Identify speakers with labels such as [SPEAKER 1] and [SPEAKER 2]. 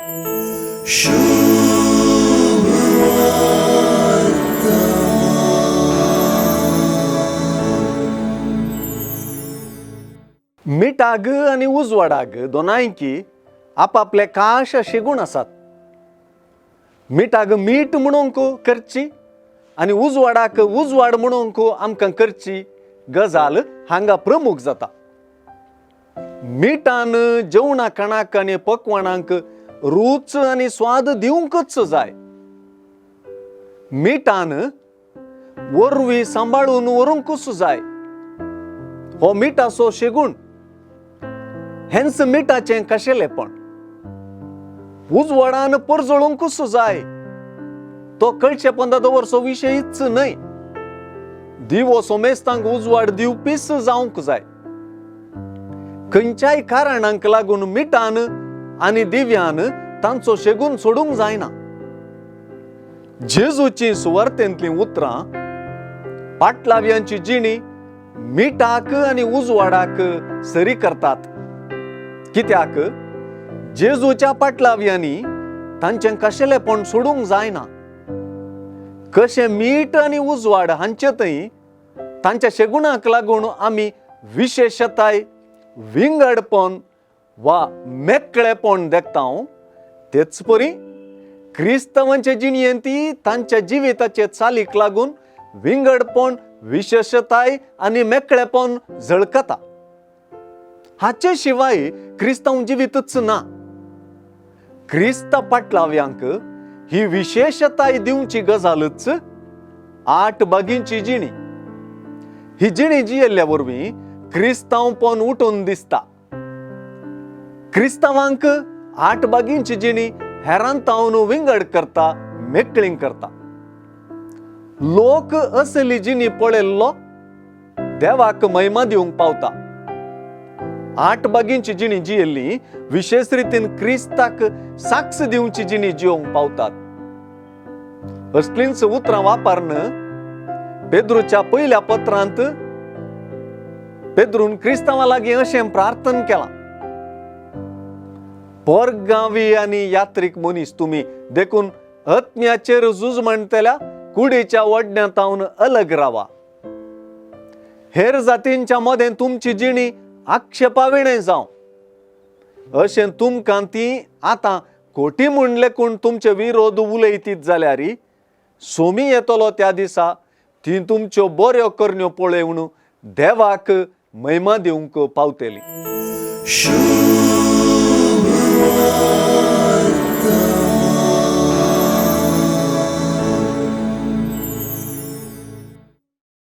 [SPEAKER 1] मिठाग आणि उजवाडाग दोनांकी आपापले खास असे गुण असतात. मिठाग मीठ म्हणूंक करची आणि उजवाडाक उजवाड म्हणूंक आमकां करची गजाल हांगा प्रमुख जाता. मिठान जेवणा खाणाक आणि पक्वानांक रूच आणि स्वाद दिवंकच जाय. मिठान वरवी सांभाळून व्हरूंकच जाय. हो मिठाचो शेगुण. हेंच मिठाचें खाशेलेपण. उजवाडान परजळूंकच जाय. तो कळचेपणां दवरचो विशयच न्हय. दिवो सोमेस्तांक उजवाड दिवपीच जावंक जाय. खंयच्याय कारणांक लागून मिठान आनी दिव्यान तांचो शेगून सोडूंक जायना. जेजूची सुवार्थेंतलीं उतरां पाटलाव्यांची जिणी मिठाक आनी उजवाडाक सरी करतात. कित्याक जेजूच्या पाटलाव्यांनी तांचें खाशेलेपण सोडूंक जायना. कशें मीठ आनी उजवाड हांचे थंय तांच्या शेगुणाक लागून आमी विशेशताय, विंगडपण वा मेकळेपण देखतांव, तेच परी क्रिस्तांवांचे जिणयेंती तांच्या जिविताचे चालीक लागून विंगडपण, विशेषताय आनी मेकळेपण झळकता. हाचे शिवाय क्रिस्तांव जिवितच ना. क्रिस्ता पाटलाव्यांक ही विशेषताय दिवची गजालच 8 बागींची जिणी. ही जिणी जियेल्ल्या वरवीं क्रिस्तांवपण उठून दिसता. क्रिस्तांवांक 8 बागींची जिणी हेरांतावन विंगड करता, मेकळीं करता. लोक असली जिणी पळयल्लो देवाक महिमा दिवंक पावता. 8 बागींची जिणी जियेल्ली विशेष रितीन क्रिस्ताक साक्ष दिवची जिणी जिवंक पावतात. असलींच उतरां वापरन पेद्रूच्या पयल्या पत्रांत पेद्रून क्रिस्तांवां लागीं अशें प्रार्थना केलां. परगांवी आनी यात्रीक मनीस तुमी देखून आत्म्याचेर झूज म्हणटल्या कुडीच्या वडण्यांतावन अलग रावा. हेर जातींच्या मदें तुमची जिणी आक्षेपाविणें जावं. अशें तुमकां ती आतां खोटी म्हूण लेकून तुमचे विरोध उलयतीत जाल्यार सोमी येतलो त्या दिसा ती तुमच्यो बऱ्यो करण्यो पळोवन देवाक महिमा दिवंक पावतली.